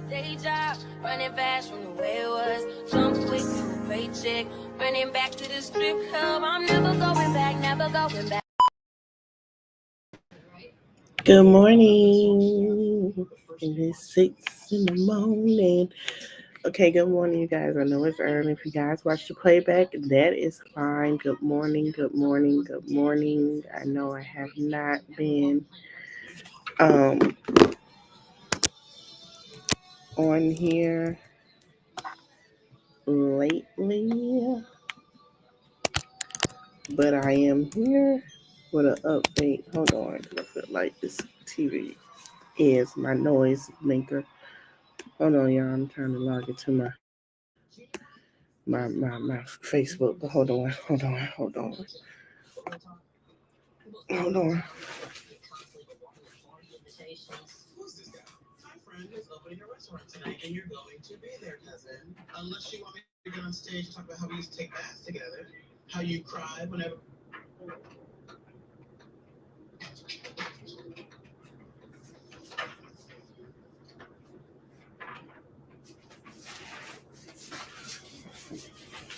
day job, running fast from the way it was. Jump quick to a paycheck, running back to the strip club. I'm never going back, never going back. Good morning. It is 6 in the morning. Okay, good morning, you guys. I know it's early. If you guys watch the playback, that is fine. Good morning, good morning, good morning. I know I have not been um on here lately, but I am here with an update. Hold on, because I feel like this TV is my noise maker. Hold on, y'all. I'm trying to log into my Facebook. But hold on.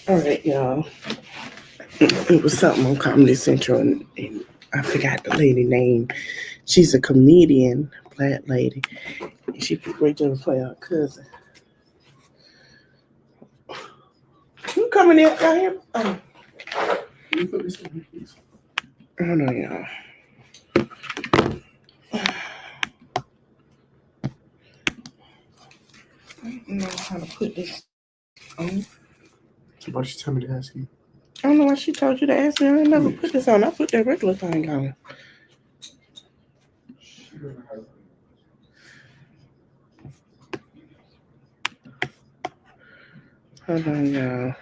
All right, y'all. It was something on Comedy Central, and I forgot the lady name. She's a comedian, black lady. And she put Rachel to play her cousin. You coming in out here? You put this in, please. Hold on, y'all. I don't know how to put this on. So why she tell me to ask you? I don't know why she told you to ask me. I never put this on. I put that regular thing on. Hold on, y'all.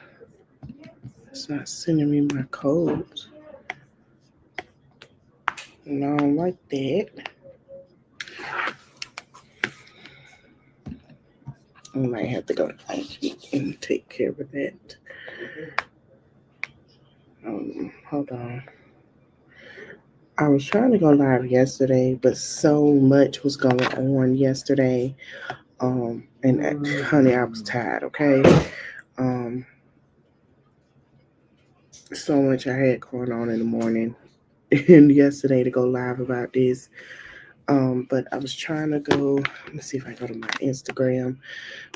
It's not sending me my codes. No, I don't like that. I might have to go to IT and take care of that. Hold on. I was trying to go live yesterday, but so much was going on yesterday. And honey, I was tired. Okay. So much I had going on in the morning and yesterday to go live about this. But I was trying to go. Let me see if I go to my Instagram.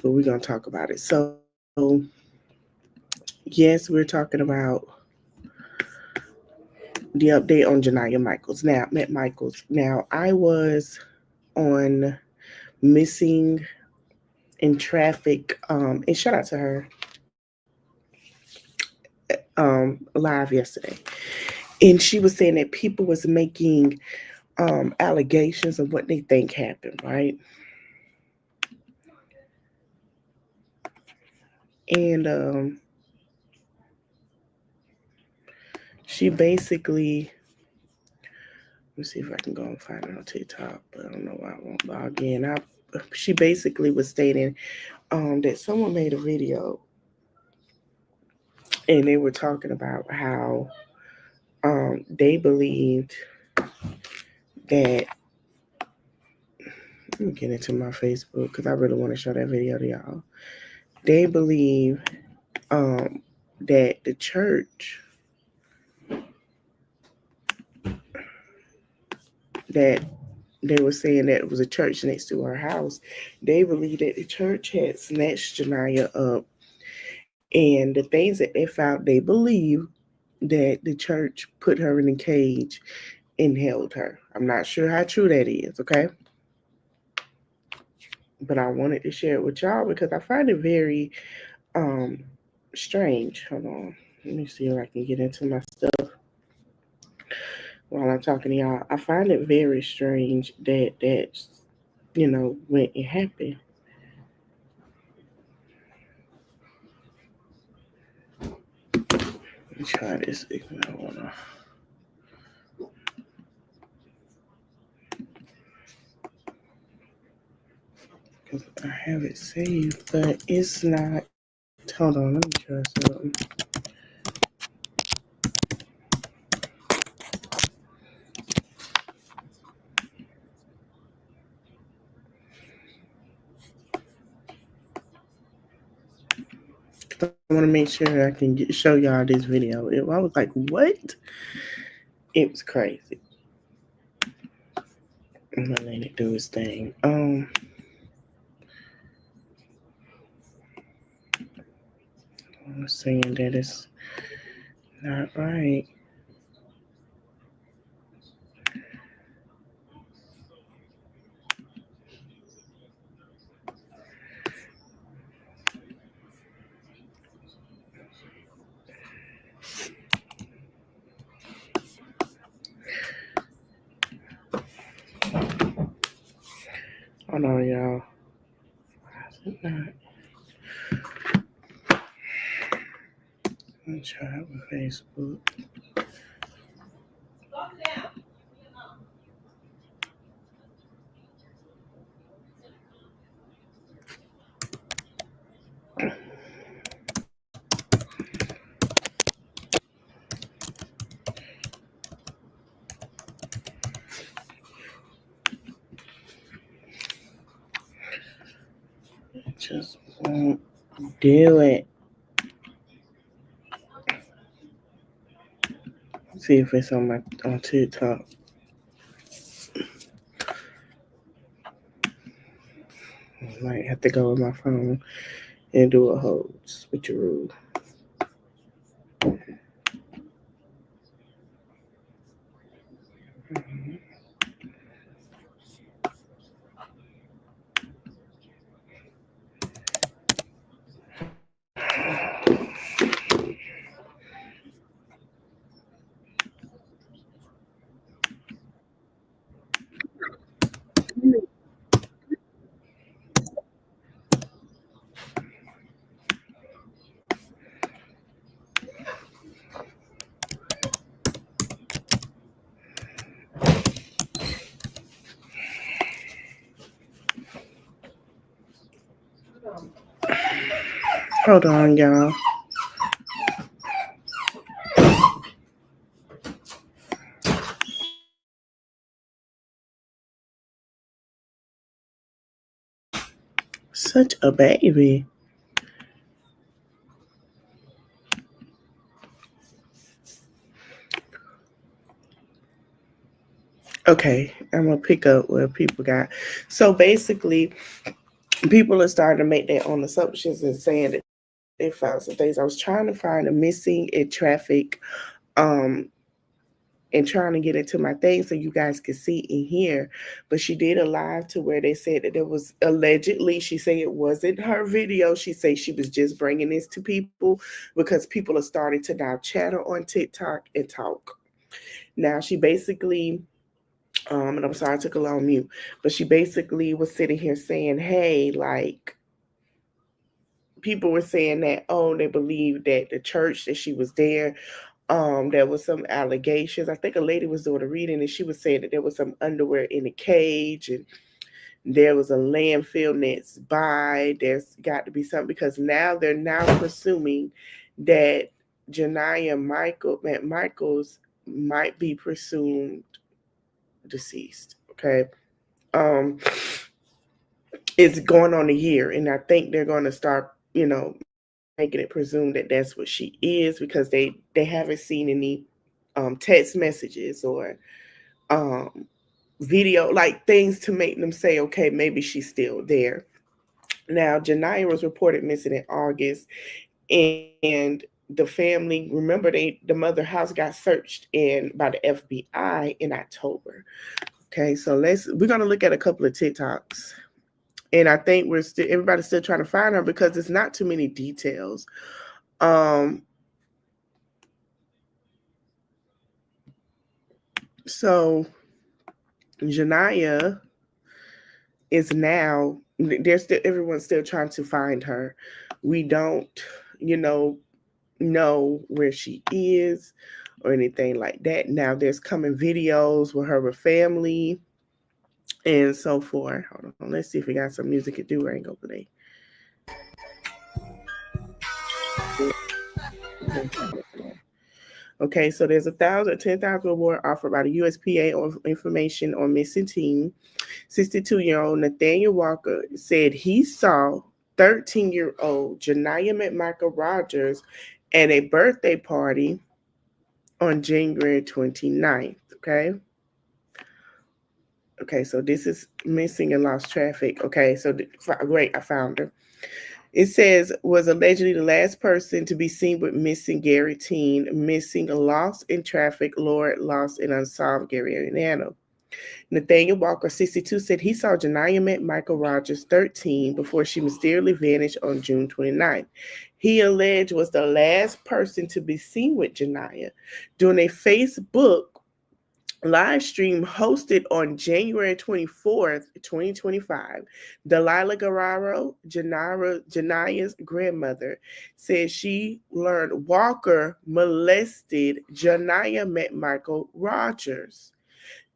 But we're gonna talk about it. So yes, we're talking about the update on Janiyah Michaels. Now, McMicaels. Now, I was on missing in traffic, and shout out to her, live yesterday. And she was saying that people was making allegations of what they think happened, right? And she basically, let me see if I can go and find it on TikTok, but I don't know why I won't log in. She basically was stating that someone made a video and they were talking about how they believed that. Let me get into my Facebook because I really want to show that video to y'all. They believe that the church that they were saying that it was a church next to her house. They believe that the church had snatched Janiyah up, and the things that they found, they believe that the church put her in a cage and held her. I'm not sure how true that is, okay? But I wanted to share it with y'all because I find it very strange. Hold on. Let me see if I can get into my stuff while I'm talking to y'all. I find it very strange that when it happened. Let me try this. I wanna. Cause I have it saved, but it's not. Hold on, let me try something. I want to make sure I can show y'all this video. I was like, what? It was crazy. I'm gonna let it do its thing. I'm saying that it's not right. Hold on, y'all. Why is it not? Let me try it with Facebook. It just won't do it. See if it's on TikTok. I might have to go with my phone and do a whole switcheroo. Hold on, y'all. Such a baby. Okay, I'm gonna pick up where people got. So basically, people are starting to make their own assumptions and saying that they found some things. I was trying to find a missing in traffic, and trying to get into my thing so you guys could see and hear. But she did a live to where they said that there was allegedly, she said it wasn't her video. She said she was just bringing this to people because people are starting to now chatter on TikTok and talk. Now she basically, and I'm sorry I took a long mute, but she basically was sitting here saying, hey, like, people were saying that, oh, they believe that the church that she was there was some allegations. I think a lady was doing a reading and she was saying that there was some underwear in a cage and there was a landfill next by. There's got to be something because now they're now presuming that Janiyah McMicaels might be presumed deceased. Okay. It's going on a year, and I think they're going to start, making it presumed that that's what she is because they haven't seen any text messages or video, like things to make them say, okay, maybe she's still there. Now, Janiyah was reported missing in August, and the family, remember, the mother house got searched in by the FBI in October. Okay, so we're gonna look at a couple of TikToks. And I think everybody's still trying to find her because there's not too many details. So Janiyah is now, everyone's still trying to find her. We don't, know where she is or anything like that. Now there's coming videos with her family and so forth. Hold on, let's see if we got some music to do. I ain't gonna play. Okay, so there's $10,000 reward offered by the USPA on information on missing teen. 62-year-old Nathaniel Walker said he saw 13-year-old Janiyah McMichael Rogers at a birthday party on January 29th. Okay. Okay, so this is missing and lost traffic. Okay, so great, I found her. It says was allegedly the last person to be seen with missing Gary Teen, missing lost in traffic, Lord lost in unsolved Gary Indiana. Nathaniel Walker, 62, said he saw Janiyah McMichael Rogers, 13, before she mysteriously vanished on June 29th. He alleged was the last person to be seen with Janiyah during a Facebook live stream hosted on January 24th, 2025. Delilah Guerrero, Janiyah's grandmother, said she learned Walker molested Janiyah McMichael Rogers.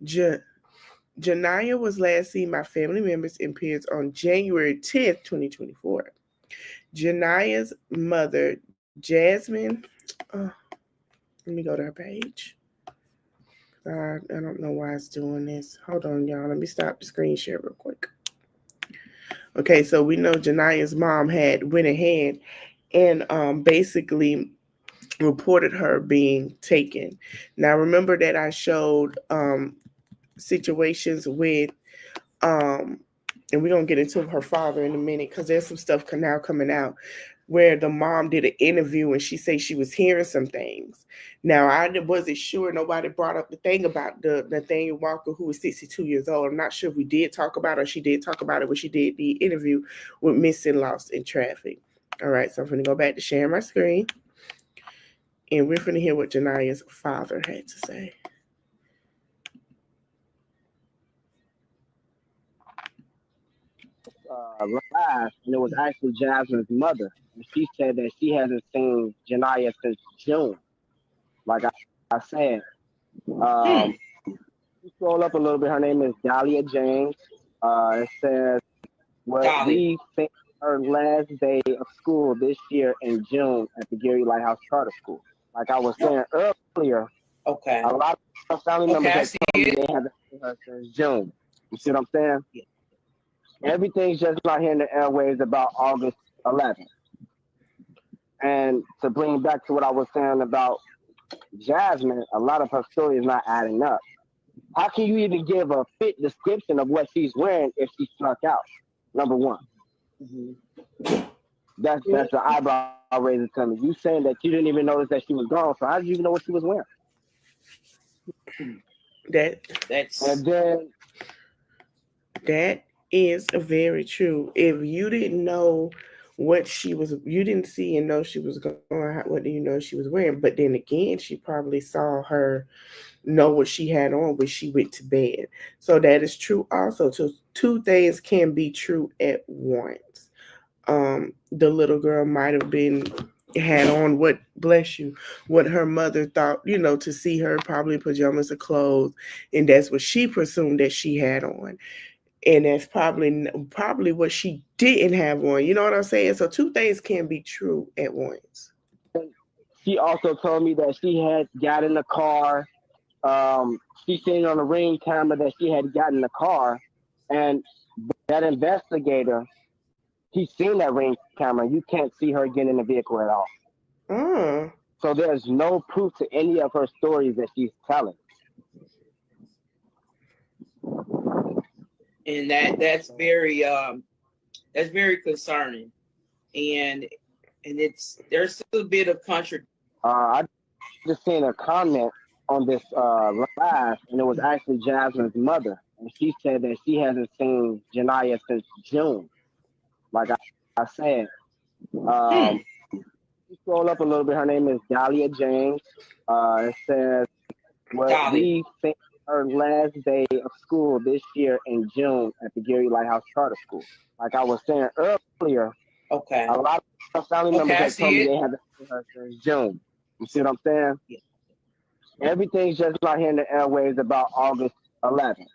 Janiyah was last seen by family members and peers on January 10th, 2024. Janiyah's mother, Jasmine, let me go to her page. I don't know why it's doing this. Hold on, y'all. Let me stop the screen share real quick. Okay, so we know Janiyah's mom went ahead and basically reported her being taken. Now, remember that I showed situations with and we're gonna get into her father in a minute because there's some stuff now coming out where the mom did an interview and she said she was hearing some things. Now I wasn't sure. Nobody brought up the thing about the Nathaniel Walker, who was 62 years old. I'm not sure if we did talk about it or she did talk about it when she did the interview with Missing Lost in Traffic. All right, so I'm gonna go back to sharing my screen and we're gonna hear what Janiyah's father had to say. Live, and it was actually Jasmine's mother. And she said that she hasn't seen Janiyah since June. Like I said, you scroll up a little bit. Her name is Dahlia James. It says, well, we think her last day of school this year in June at the Gary Lighthouse Charter School. Like I was saying earlier, Okay. a lot of family members have told me they haven't seen her since June. You see what I'm saying? Yeah. Everything's just not here in the airwaves about August 11th. And to bring back to what I was saying about Jasmine, a lot of her story is not adding up. How can you even give a fit description of what she's wearing if she snuck out? Number one. Mm-hmm. That's the eyebrow raiser to me. You saying that you didn't even notice that she was gone, so how did you even know what she was wearing? That's and then that is very true. If you didn't know what she was, you didn't see and know she was going, what do you know she was wearing? But then again, she probably saw her know what she had on when she went to bed. So that is true also. So two things can be true at once. The little girl might have had on what, bless you, what her mother thought, to see her, probably pajamas or clothes, and that's what she presumed that she had on. And that's probably what she didn't have on. You know what I'm saying? So two things can be true at once. She also told me that she had got in the car. She seen on the Ring camera that she had gotten in the car, and that investigator, he's seen that Ring camera. You can't see her getting in the vehicle at all. So there's no proof to any of her stories that she's telling. And that's very concerning, and there's a bit of contradiction. I just seen a comment on this live, and it was actually Jasmine's mother, and she said that she hasn't seen Janiyah since June. Like I said, you scroll up a little bit. Her name is Dahlia James. It says, well, we think her last day of school this year in June at the Gary Lighthouse Charter School. Like I was saying earlier, a lot of family members have told me they haven't seen her since June. You see what I'm saying? Yeah. Everything's just not here in the airwaves about August 11th.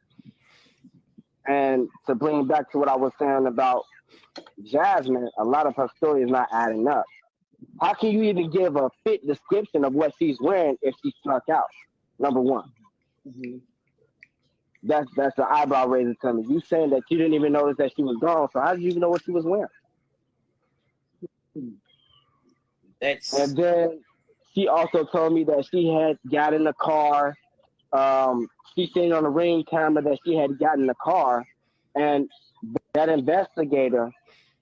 And to bring back to what I was saying about Jasmine, a lot of her story is not adding up. How can you even give a fit description of what she's wearing if she snuck out? Number one. Mm-hmm. That's the eyebrow raiser to me. You saying that you didn't even notice that she was gone, so how did you even know what she was wearing? That's And then she also told me that she had got in the car. She seen on the ring camera that she had gotten in the car, and that investigator,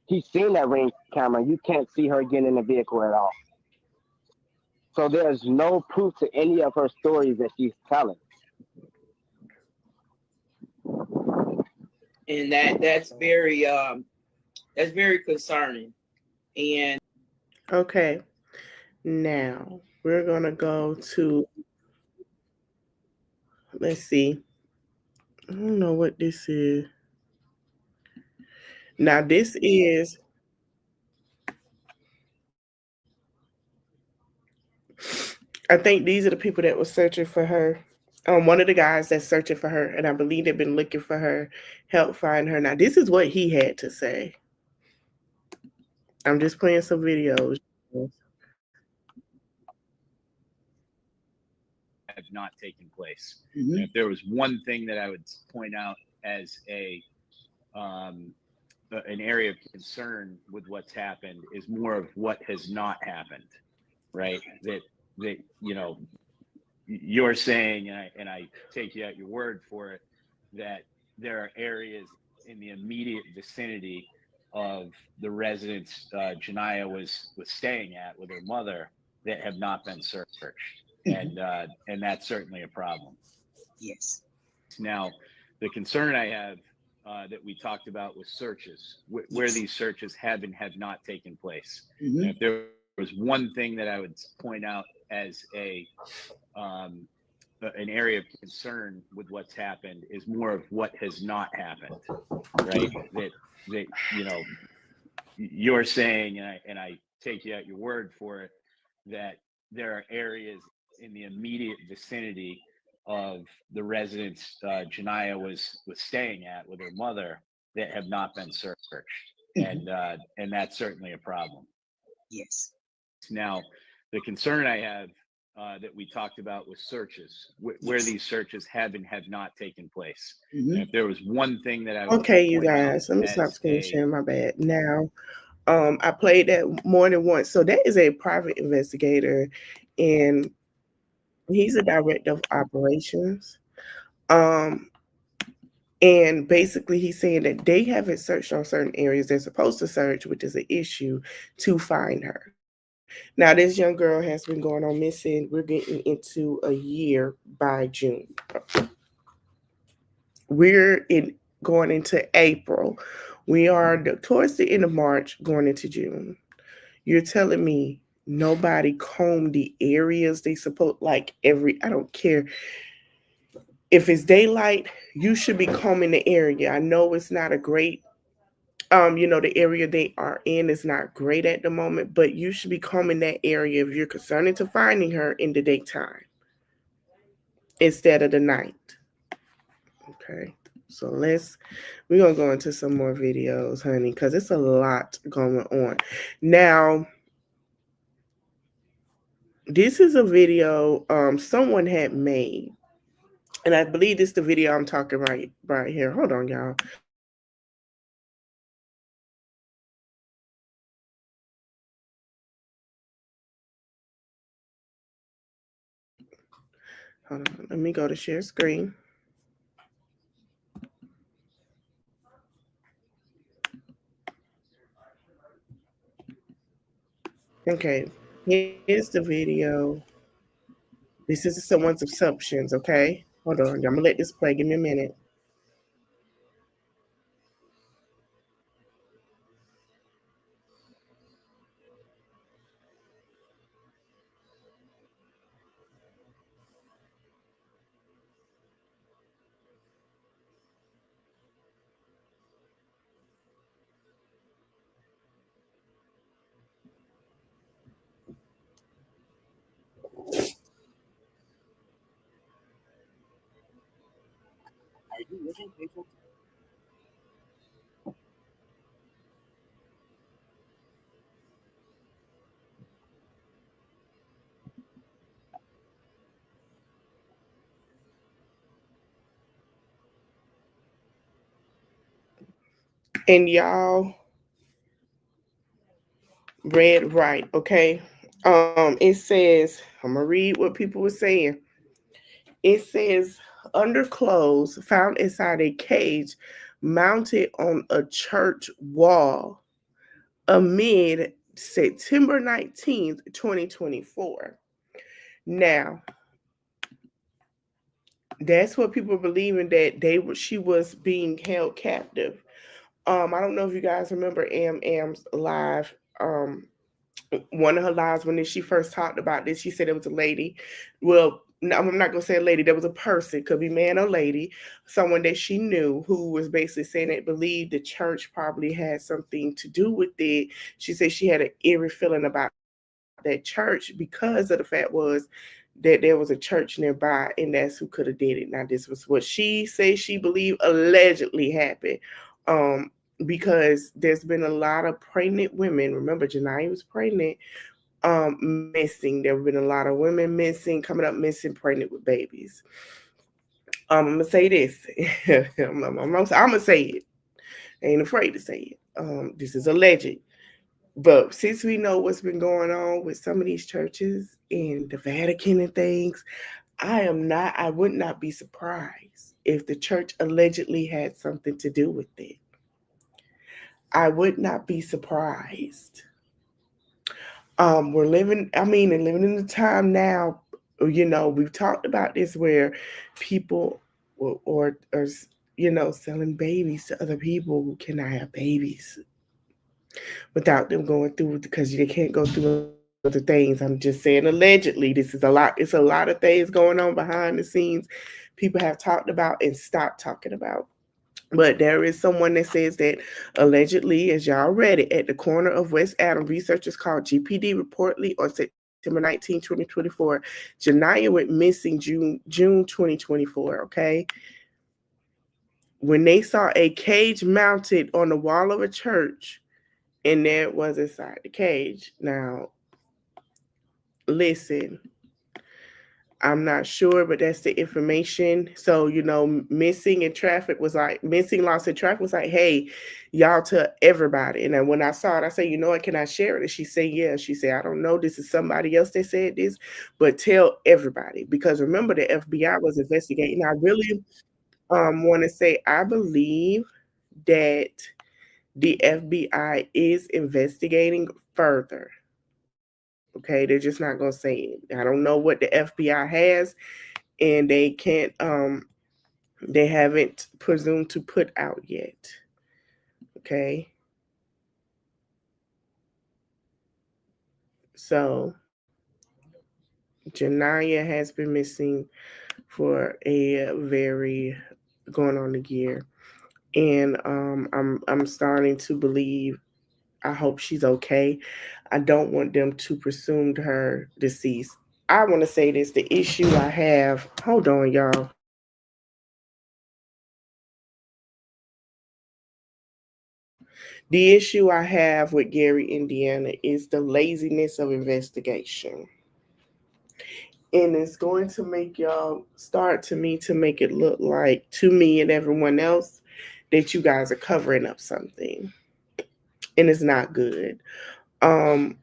he seen that ring camera. You can't see her getting in the vehicle at all. So there's no proof to any of her stories that she's telling. and that's very concerning. And Okay, now we're gonna go to, let's see. I don't know what this is. Now this is, I think these are the people that were searching for her. One of the guys that's searching for her, and I believe they've been looking for her, help find her. Now this is what he had to say. I'm just playing some videos. Have not taken place. Mhm. If there was one thing that I would point out as an area of concern with what's happened is more of what has not happened, right? That you're saying, and I take you at your word for it, that there are areas in the immediate vicinity of the residence Janiyah was staying at with her mother that have not been searched, and that's certainly a problem. Yes. Now, the concern I have that we talked about was searches, where these searches have and have not taken place. Mhm. If there was one thing that I would point out as an area of concern with what's happened is more of what has not happened, right? That you're saying, and I take you at your word for it, that there are areas in the immediate vicinity of the residence Janiyah was staying at with her mother that have not been searched, and that's certainly a problem. Yes. Now, the concern I have that we talked about was searches, where these searches have and have not taken place. Mhm. If there was one thing that I would Okay, you point out guys, let me stop as screen sharing. My bad. Now, I played that more than once. So that is a private investigator, and he's a director of operations. Um, and basically, he's saying that they haven't searched on certain areas they're supposed to search, which is an issue to find her. Now, this young girl has been going on missing. We're getting into a year by June. We're in going into April. We are towards the end of March, going into June. You're telling me nobody combed the areas they supposed, like every, I don't care if it's daylight, you should be combing the area. I know it's not a great the area they are in is not great at the moment, but you should be combing that area if you're concerned into finding her in the daytime instead of the night. Okay. So we're gonna go into some more videos, honey, because it's a lot going on. Now, this is a video someone had made, and I believe this is the video I'm talking right here. Hold on, y'all. Hold on. Let me go to share screen. Okay. Here's the video. This is someone's assumptions, okay? Hold on. I'm gonna let this play. Give me a minute. And y'all, Read right, okay? It says, I'm gonna read what people were saying. It says underclothes found inside a cage mounted on a church wall amid September 19th, 2024. Now, that's what people are believing that she was being held captive. I don't know if you guys remember Am's live. One of her lives when she first talked about this, she said it was a lady. Well, no, I'm not gonna say a lady. There was a person, could be man or lady, someone that she knew who was basically saying that believed the church probably had something to do with it. She said she had an eerie feeling about that church because of the fact was that there was a church nearby, and that's who could have did it. Now, this was what she said she believed allegedly happened. Um, because there's been a lot of pregnant women. Remember, Janiyah was pregnant, missing. There have been a lot of women missing, coming up missing, pregnant with babies. I'm gonna say this. I'm gonna say it. I ain't afraid to say it. This is alleged. But since we know what's been going on with some of these churches in the Vatican and things, I would not be surprised if the church allegedly had something to do with it. I would not be surprised. We're living, I mean, and living in the time now, we've talked about this where people or selling babies to other people who cannot have babies without them going through, because they can't go through other things. I'm just saying allegedly. This is a lot. It's a lot of things going on behind the scenes. People have talked about and stopped talking about. But there is someone that says that allegedly, as y'all read it, at the corner of West Adam, researchers called GPD reportedly on September 19, 2024, Janiyah went missing June 2024, okay? When they saw a cage mounted on the wall of a church, and there it was inside the cage. Now, listen, I'm not sure, but that's the information. So, missing in traffic was like, missing lost in traffic was like, hey, y'all tell everybody. And then when I saw it, I said, you know what, can I share it? And she said, yeah. She said, I don't know, this is somebody else that said this, but tell everybody. Because remember, the FBI was investigating. I really want to say, I believe that the FBI is investigating further. Okay, they're just not gonna say it. I don't know what the FBI has, and they haven't presumed to put out yet. Okay, so Janiyah has been missing for a very going on a year, and I'm starting to believe. I hope she's okay. I don't want them to presume her deceased. I want to say this: the issue I have. Hold on, y'all. The issue I have with Gary, Indiana is the laziness of investigation. And it's going to make y'all start to make it look like, to me and everyone else, that you guys are covering up something. And it's not good. I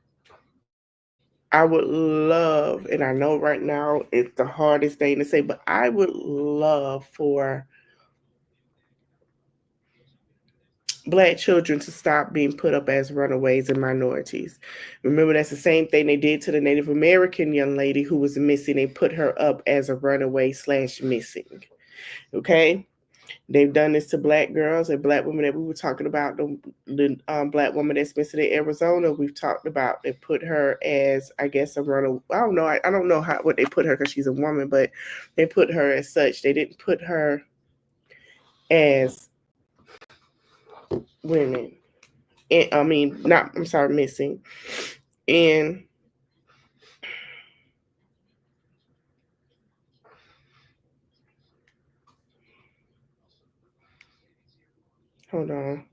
would love, and I know right now it's the hardest thing to say, but I would love for Black children to stop being put up as runaways and minorities. Remember, that's the same thing they did to the Native American young lady who was missing. They put her up as a runaway / missing. Okay? They've done this to Black girls and Black women that we were talking about. The Black woman that's missing in Arizona, we've talked about. They put her as, I guess, a runaway. I don't know. I don't know what they put her because she's a woman, but they put her as such. They didn't put her as women. And, I mean, not, I'm sorry, missing. And hold on.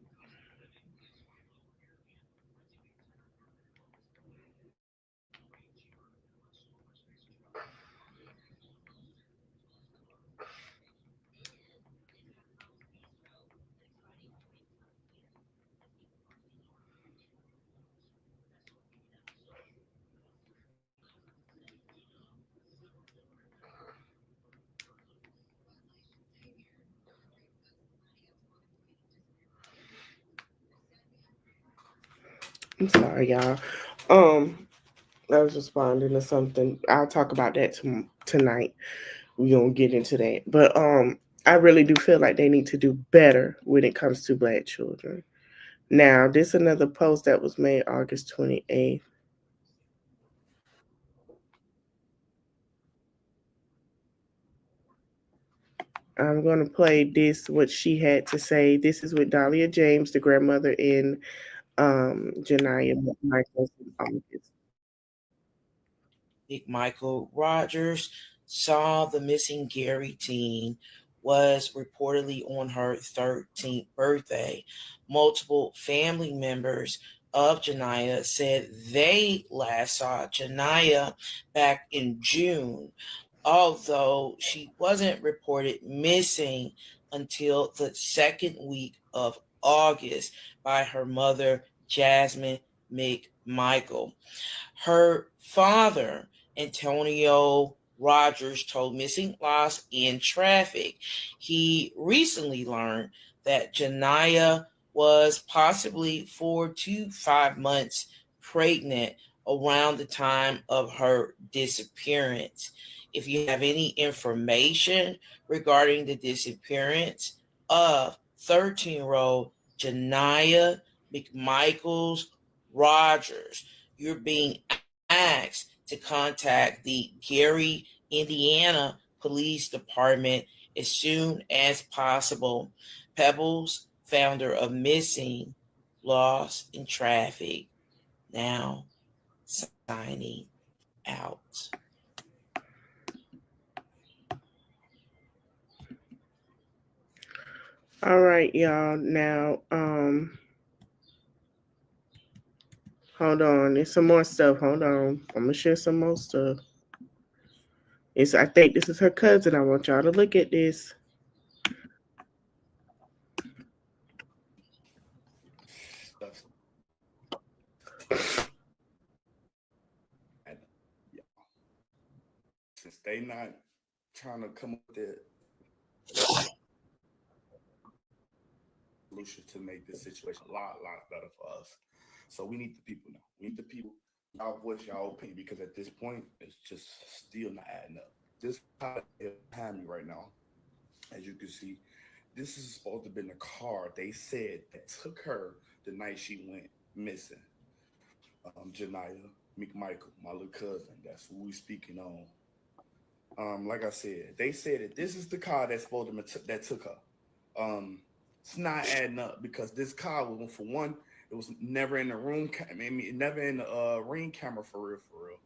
I'm sorry, y'all. Um, I was responding to something. I'll talk about that tonight. We're gonna get into that. But I really do feel like they need to do better when it comes to black children. Now, this is another post that was made August 28th. I'm going to play this, what she had to say. This is with Dahlia James, the grandmother in Janiyah McMicaels' office. McMichael Rogers saw the missing Gary teen was reportedly on her 13th birthday. Multiple family members of Janiyah said they last saw Janiyah back in June, although she wasn't reported missing until the second week of August by her mother, Jasmine McMichael. Her father, Antonio Rogers, told Missing Lost in Traffic he recently learned that Janiyah was possibly 4 to 5 months pregnant around the time of her disappearance. If you have any information regarding the disappearance of 13-year-old Janiyah McMichaels Rogers, you're being asked to contact the Gary, Indiana Police Department as soon as possible. Pebbles, founder of Missing, Lost in Traffic, now signing out. All right, y'all. Now, hold on. There's some more stuff. Hold on. I'm gonna share some more stuff. I think this is her cousin. I want y'all to look at this. Since they not trying to come up with the solution to make this situation a lot better for us. So we need the people now. We need the people. Y'all voice y'all opinion because at this point it's just still not adding up. This behind me right now, as you can see, this is supposed to have been the car they said that took her the night she went missing. Janiyah McMichael, my little cousin. That's who we speaking on. Like I said, they said that this is the car that's supposed to that took her. It's not adding up because this car was, for one, it was never in the room. I mean, never in the ring camera for real, for real.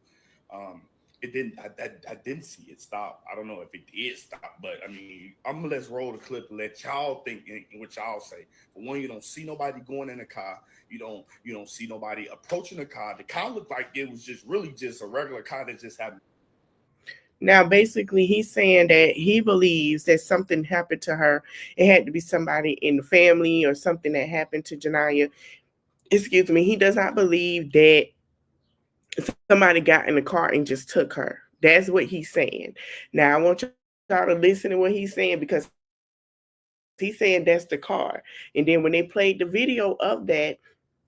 It didn't. I didn't see it stop. I don't know if it did stop, but I mean, I'm gonna let's roll the clip and let y'all think what y'all say. For one, you don't see nobody going in the car. You don't see nobody approaching the car. The car looked like it was just really just a regular car that just happened. Now, basically, he's saying that he believes that something happened to her. It had to be somebody in the family or something that happened to Janiyah. Excuse me. He does not believe that somebody got in the car and just took her. That's what he's saying. Now, I want y'all to listen to what he's saying because he's saying that's the car. And then when they played the video of that,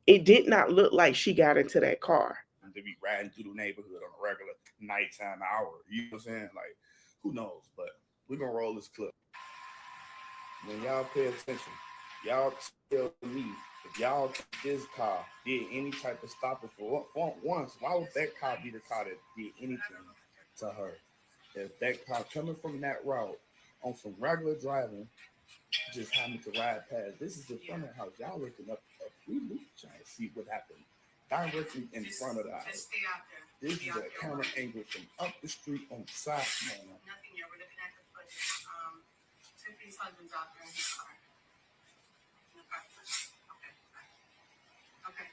it did not look like she got into that car. To be riding through the neighborhood on a regular nighttime hour. You know what I'm saying? Like, who knows? But we're going to roll this clip. When y'all pay attention, y'all tell me if y'all this car did any type of stopping for once, why would that car be the car that did anything to her? If that car coming from that route on some regular driving just happened to ride past. This is the front of the house. Y'all looking up. We trying to see what happened directly in front of the house. This is a camera angle from up the street on the side. Nothing yet. We're looking at the footage. Tiffany's husband's out there in his car. Okay.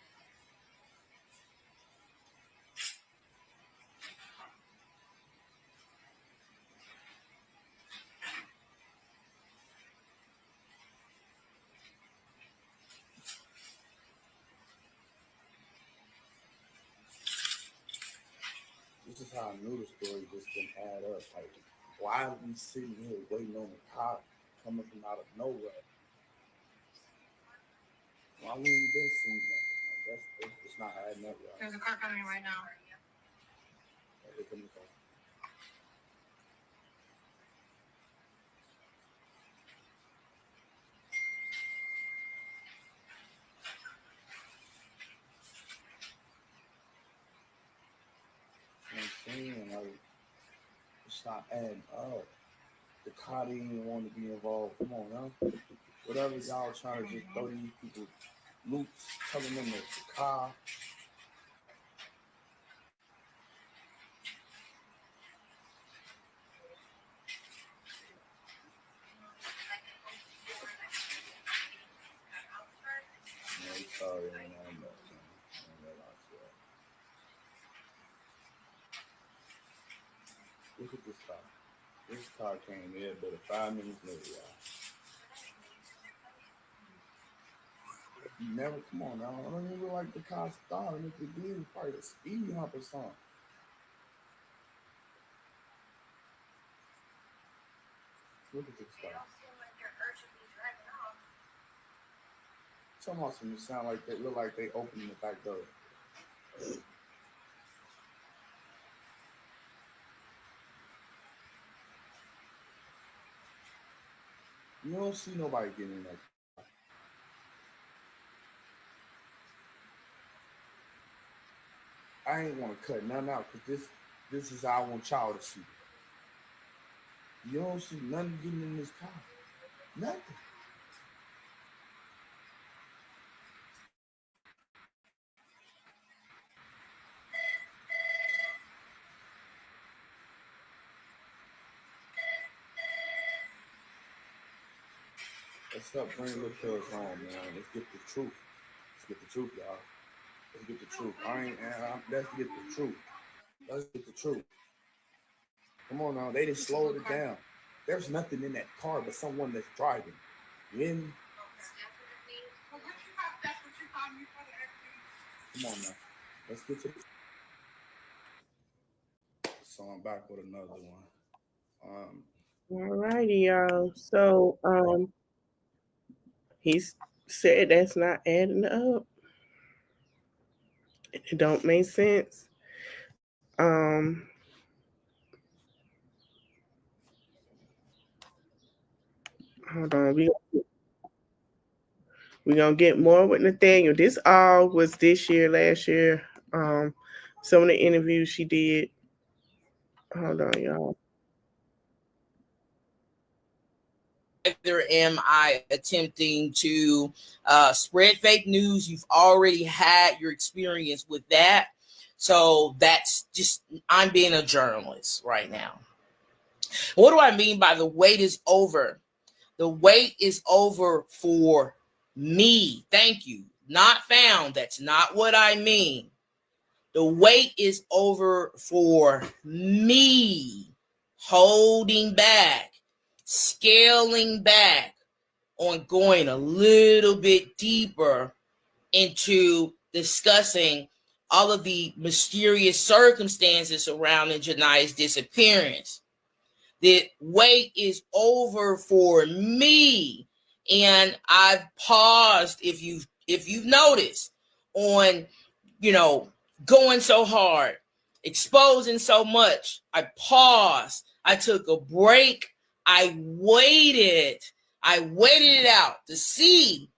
This is how I knew the story just didn't add up. Like, why are we sitting here waiting on the car coming from out of nowhere? Why wouldn't you been seeing nothing? Like, It's not adding up, y'all. There's a car coming right now. Here come the car. I'm saying, like, it's not adding up. The car didn't even want to be involved. Come on, now. Whatever y'all trying to just throw these people loops, telling them that the car. No, sorry, I'm not. Look at this car. This car came here, but 5 minutes later, y'all. You never, come on now. I don't even look like the car started. If it did, it's probably a speed hump or something. Look at this car. Some of them sound like they look like they opening the back door. You don't see nobody getting in that car. I ain't want to cut nothing out because this is how I want y'all to see. You don't see nothing getting in this car. Nothing. What's up? Bring little kids home, man. Let's get the truth. Let's get the truth, y'all. Let's get the truth. Let's get the truth. Let's get the truth. Come on now. They just slowed it down. There's nothing in that car but someone that's driving. You in me? Come on now. Let's get to this. So I'm back with another one. All righty, y'all. So he said that's not adding up. It don't make sense. Hold on. We're gonna get more with Nathaniel. This all was this year, last year. Some of the interviews she did. Hold on, y'all. Neither am I attempting to spread fake news. You've already had your experience with that. So that's just, I'm being a journalist right now. What do I mean by the wait is over? The wait is over for me. Thank you. Not found. That's not what I mean. The wait is over for me. Holding back, scaling back on going a little bit deeper into discussing all of the mysterious circumstances surrounding Jania's disappearance. The wait is over for me, and I've paused. If you've noticed, on going so hard, exposing so much, I paused. I took a break. I waited it out to see.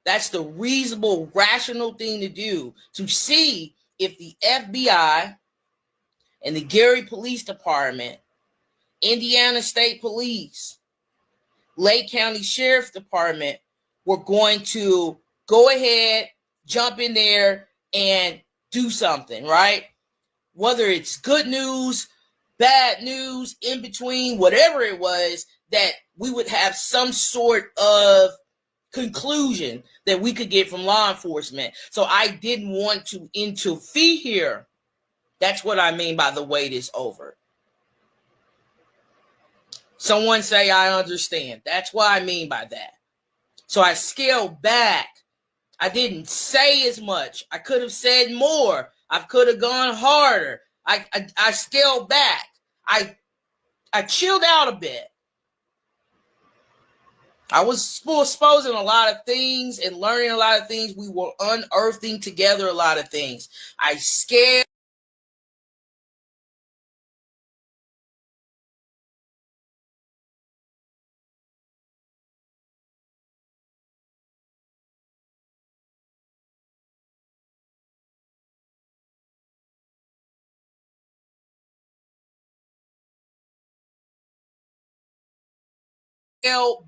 That's the reasonable, rational thing to do, to see if the FBI and the Gary Police Department, Indiana State Police, Lake County Sheriff's Department were going to go ahead, jump in there, and do something, right? Whether it's good news, bad news, in between, whatever it was, that we would have some sort of conclusion that we could get from law enforcement. So I didn't want to interfere here. That's what I mean by the wait is over. Someone say, I understand. That's what I mean by that. So I scaled back. I didn't say as much. I could have said more. I could have gone harder. I scaled back. I chilled out a bit. I was exposing a lot of things and learning a lot of things. We were unearthing together a lot of things. I scared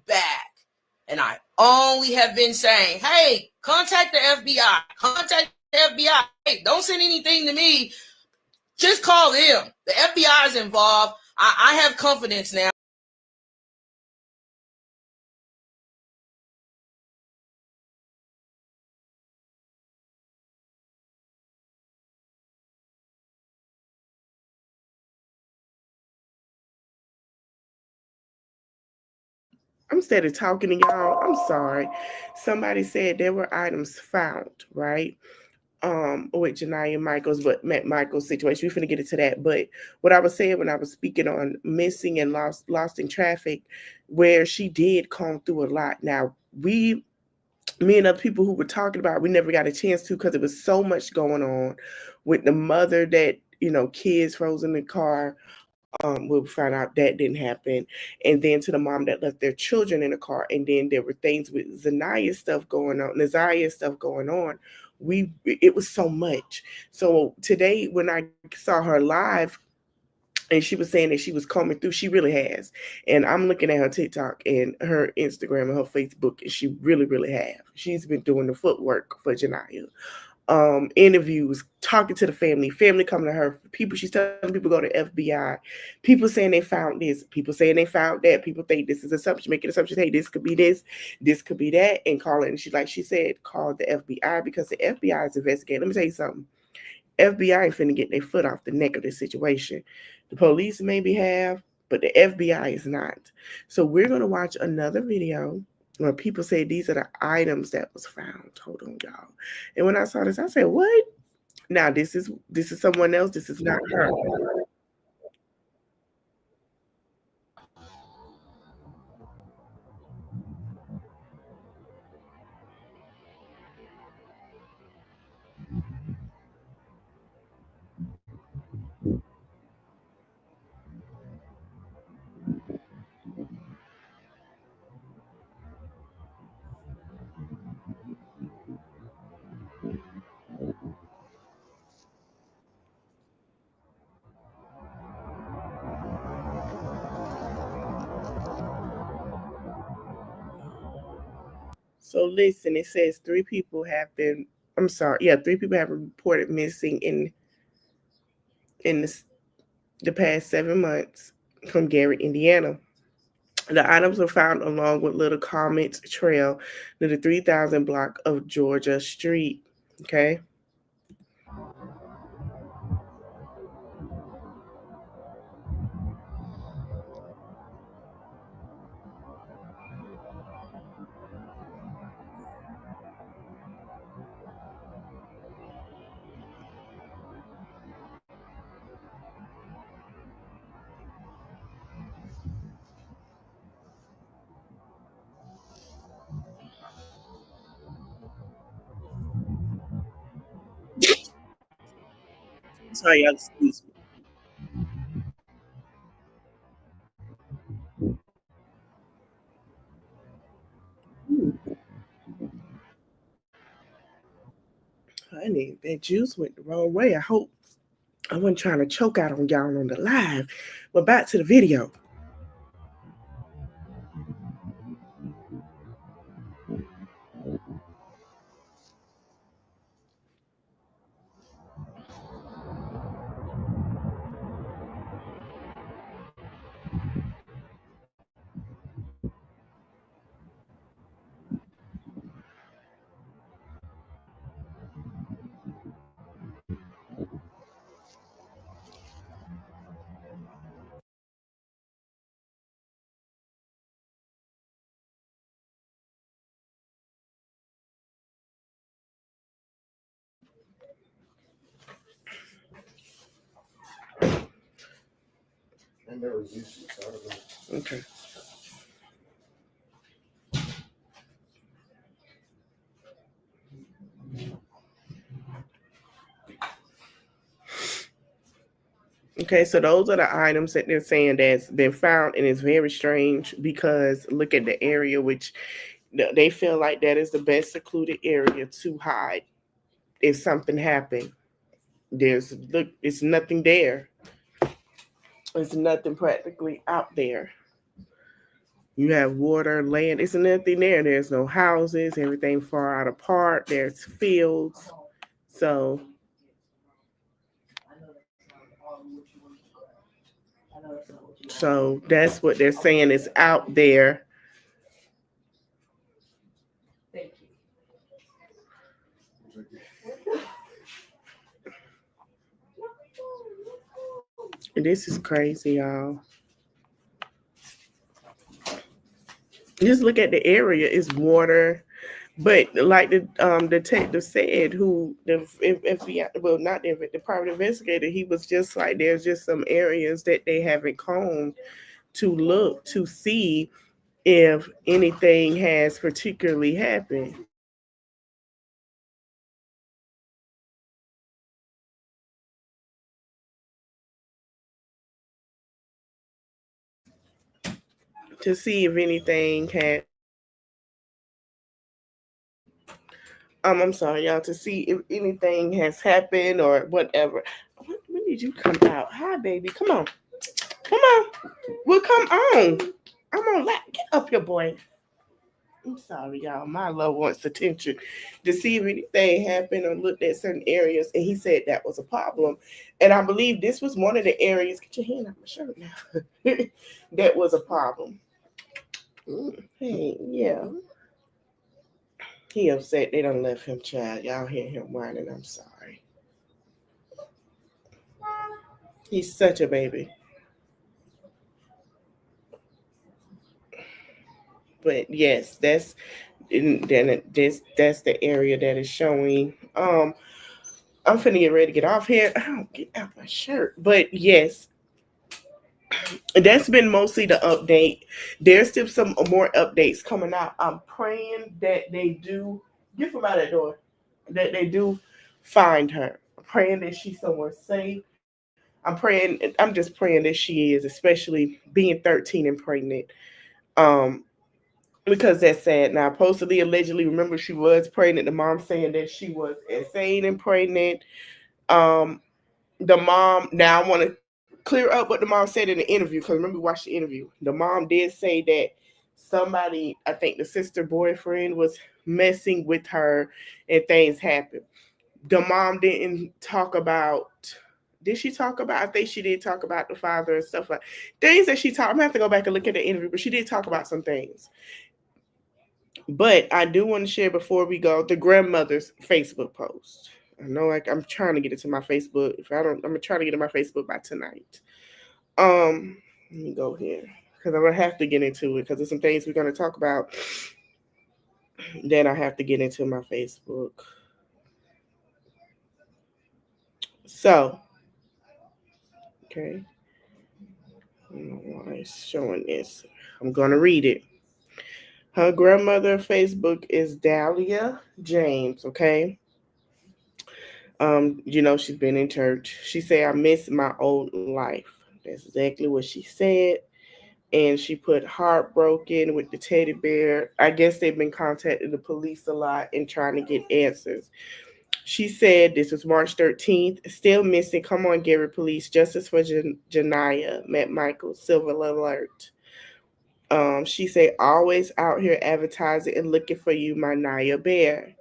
back. And I only have been saying, hey, contact the FBI. Contact the FBI. Hey, don't send anything to me. Just call them. The FBI is involved. I have confidence now. I'm steady talking to y'all. I'm sorry. Somebody said there were items found, right? With Janiyah McMicaels, but McMicaels situation. We're finna get into that. But what I was saying when I was speaking on missing and lost in traffic, where she did come through a lot. Now me and other people who were talking about, it, we never got a chance to because there was so much going on with the mother that kids frozen in the car. We found out that didn't happen, and then to the mom that left their children in the car, and then there were things with Naziah stuff going on. It was so much. So today, when I saw her live, and she was saying that she was coming through, she really has. And I'm looking at her TikTok and her Instagram and her Facebook, and she really, really have. She's been doing the footwork for Janiyah. Interviews, talking to the family coming to her, people, she's telling people go to FBI, people saying they found this, people saying they found that, people think this is assumption, making assumptions, hey, this could be this could be that, and calling, she said, call the FBI because the FBI is investigating. Let me tell you something. FBI ain't finna get their foot off the neck of this situation. The police maybe have, but the FBI is not. So we're gonna watch another video where people say these are the items that was found. Hold on, y'all. And when I saw this, I said, "What? Now this is someone else. This is not her." So listen, it says three people have been. I'm sorry. Yeah, three people have been reported missing in the past 7 months from Garrett, Indiana. The items were found along with Little Comet Trail near the 3000 block of Georgia Street. Okay. Sorry, y'all, excuse me. Honey, that juice went the wrong way. I hope I wasn't trying to choke out on y'all on the live. But back to the video. I never used it, so I don't know. Okay. Okay, so those are the items that they're saying that's been found, and it's very strange because look at the area, which they feel like that is the best secluded area to hide if something happened. There's look, it's nothing there. It's nothing practically out there. You have water, land. It's nothing there. There's no houses. Everything far out apart. There's fields. So that's what they're saying is out there. And this is crazy, y'all. Just look at the area. It's water. But like the detective said, who the FBI, well, not the private investigator, he was just like, there's just some areas that they haven't combed to look to see if anything has particularly happened. To see if anything had I'm sorry, y'all, to see if anything has happened or whatever. When did you come out? Hi, baby. Come on. Come on. Well, come on. I'm on lap. Get up here, boy. I'm sorry, y'all. My love wants attention to see if anything happened or looked at certain areas, and he said that was a problem. And I believe this was one of the areas. Get your hand out my shirt now. That was a problem. Hey, yeah. He upset they done left him, child. Y'all hear him whining. I'm sorry. He's such a baby. But yes, that's the area that is showing. I'm finna get ready to get off here. I don't get out my shirt. But yes, that's been mostly the update. There's still some more updates coming out. I'm praying that they do get from out that door. That they do find her. I'm praying that she's somewhere safe. I'm just praying that she is, especially being 13 and pregnant. Um, because that's sad. Now, supposedly, allegedly, remember she was pregnant. The mom saying that she was insane and pregnant. Um, the mom. Now, I want to clear up what the mom said in the interview because remember we watched the interview. The mom did say that somebody, I think the sister boyfriend, was messing with her and things happened. The mom didn't talk about. Did she talk about? I think she did talk about the father and stuff like things that she talked. I'm gonna have to go back and look at the interview, but she did talk about some things. But I do want to share before we go the grandmother's Facebook post. I know, like I'm trying to get it to my Facebook. If I don't, I'm gonna try to get to my Facebook by tonight. Let me go here because I'm gonna have to get into it because there's some things we're gonna talk about. Then I have to get into my Facebook. So, okay, I don't know why it's showing this. I'm gonna read it. Her grandmother Facebook is Dahlia James. Okay. She's been in church. She said, I miss my old life. That's exactly what she said. And she put heartbroken with the teddy bear. I guess they've been contacting the police a lot and trying to get answers. She said, this was March 13th, still missing. Come on, Gary Police. Justice for Janiyah, McMicaels, Silver Alert. She said, always out here advertising and looking for you, my Naya Bear.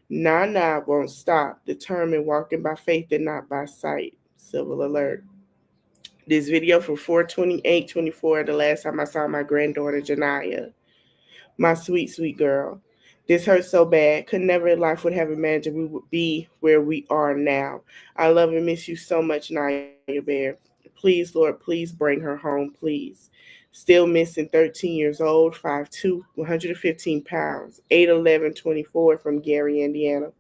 Nana won't stop, determined walking by faith and not by sight. Civil alert. This video from 4/28/24, the last time I saw my granddaughter Janiyah. My sweet, sweet girl. This hurts so bad. Could never in life would have imagined we would be where we are now. I love and miss you so much, Naya Bear. Please, Lord, please bring her home, please. Still missing 13 years old, 5'2", 115 pounds, 8/11/24 from Gary, Indiana.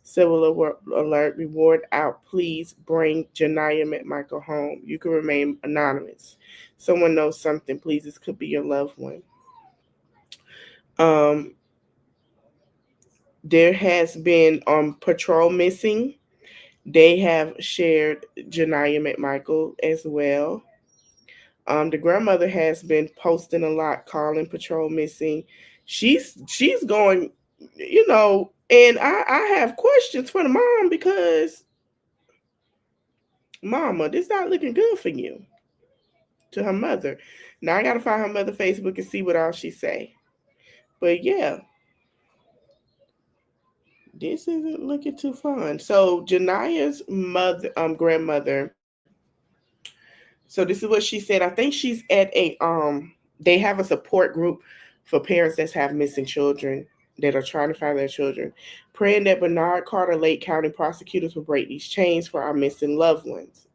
Civil alert, reward out. Please bring Janiyah McMichael home. You can remain anonymous. Someone knows something. Please, this could be your loved one. There has been patrol missing They have shared Janiyah McMichael as well. The grandmother has been posting a lot, calling patrol missing. She's going, and I have questions for the mom because, Mama, this not looking good for you. To her mother. Now I gotta find her mother Facebook and see what all she say. But yeah, this isn't looking too fun. So Janiyah's grandmother. So this is what she said. I think she's at they have a support group for parents that have missing children that are trying to find their children, praying that Bernard Carter Lake County prosecutors will break these chains for our missing loved ones.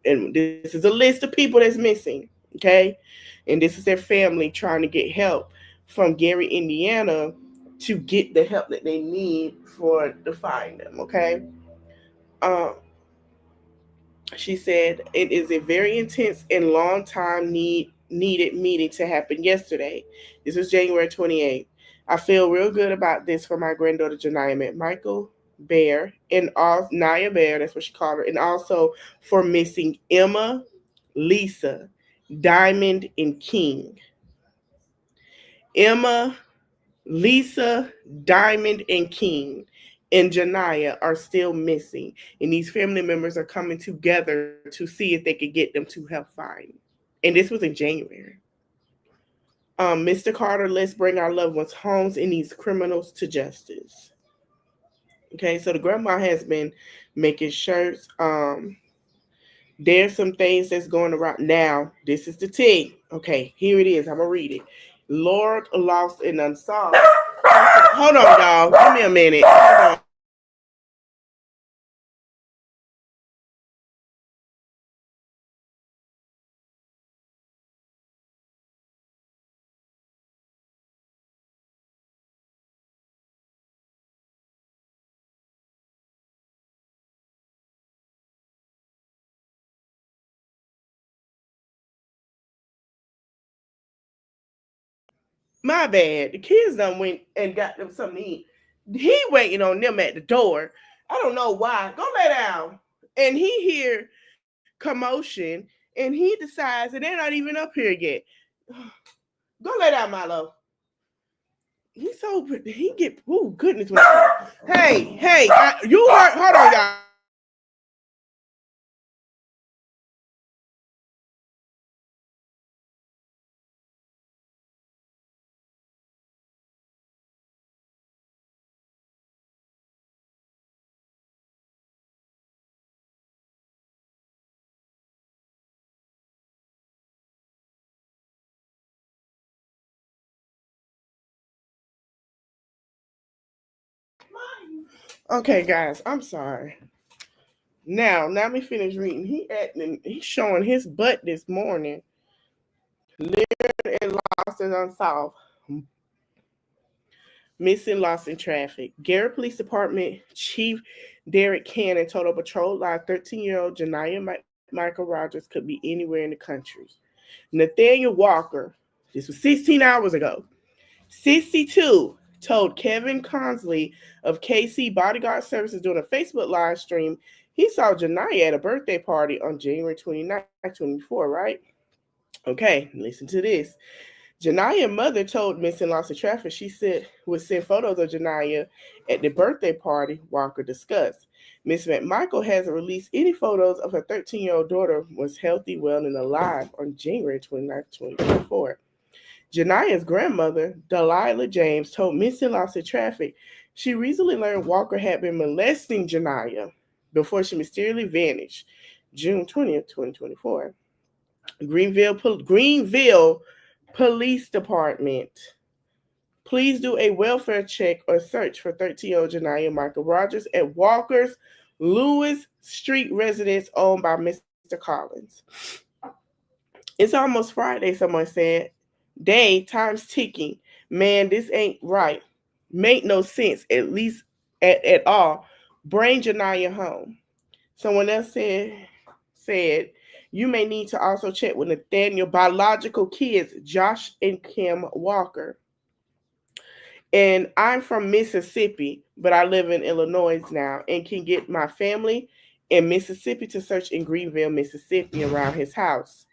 And this is a list of people that's missing, okay? And this is their family trying to get help from Gary, Indiana, to get the help that they need for to find them, okay? Um, she said it is a very intense and long time needed meeting to happen yesterday. This was January 28th. I feel real good about this for my granddaughter Janiyah Michael Bear and all Naya Bear, that's what she called her, and also for missing Emma, Lisa, Diamond, and King. Emma, Lisa, Diamond, and King and Janiyah are still missing. And these family members are coming together to see if they could get them to help find. And this was in January. Mr. Carter, let's bring our loved ones' homes and these criminals to justice. Okay, so the grandma has been making shirts. There's some things that's going around now. This is the tea. Okay, here it is. I'm gonna read it. Lord lost and unsolved. Hold on, y'all. Give me a minute. Hold on. My bad. The kids done went and got them something to eat. He waiting on them at the door. I don't know why. Go lay down. And he hear commotion and he decides and they're not even up here yet. Go lay down, Milo. He's so he get goodness. Hey, you heard? Hold on, y'all. Okay, guys, I'm sorry. Now, let me finish reading. He's showing his butt this morning. Littered and lost and unsolved. Missing, lost in traffic. Garrett Police Department Chief Derek Cannon told a patrol line 13-year-old Janiyah Michael Rogers could be anywhere in the country. Nathaniel Walker, this was 16 hours ago, 62, told Kevin Consley of KC Bodyguard Services during a Facebook live stream he saw Janiyah at a birthday party on January 29, 24, right? Okay, listen to this. Janiyah's mother told Missing Lost in Traffic she said would send photos of Janiyah at the birthday party Walker discussed. Miss McMichael hasn't released any photos of her 13-year-old daughter was healthy, well, and alive on January 29, 2024. Janiyah's grandmother, Delilah James, told Missing Lost in Traffic she recently learned Walker had been molesting Janiyah before she mysteriously vanished June 20th, 2024. Greenville Police Department. Please do a welfare check or search for 13-year-old Janiyah Michael Rogers at Walker's Lewis Street residence owned by Mr. Collins. It's almost Friday, someone said. Day, time's ticking. Man, this ain't right. Make no sense, at least at all. Bring Janiyah home. Someone else said you may need to also check with Nathaniel biological kids, Josh and Kim Walker. And I'm from Mississippi, but I live in Illinois now and can get my family in Mississippi to search in Greenville, Mississippi around his house.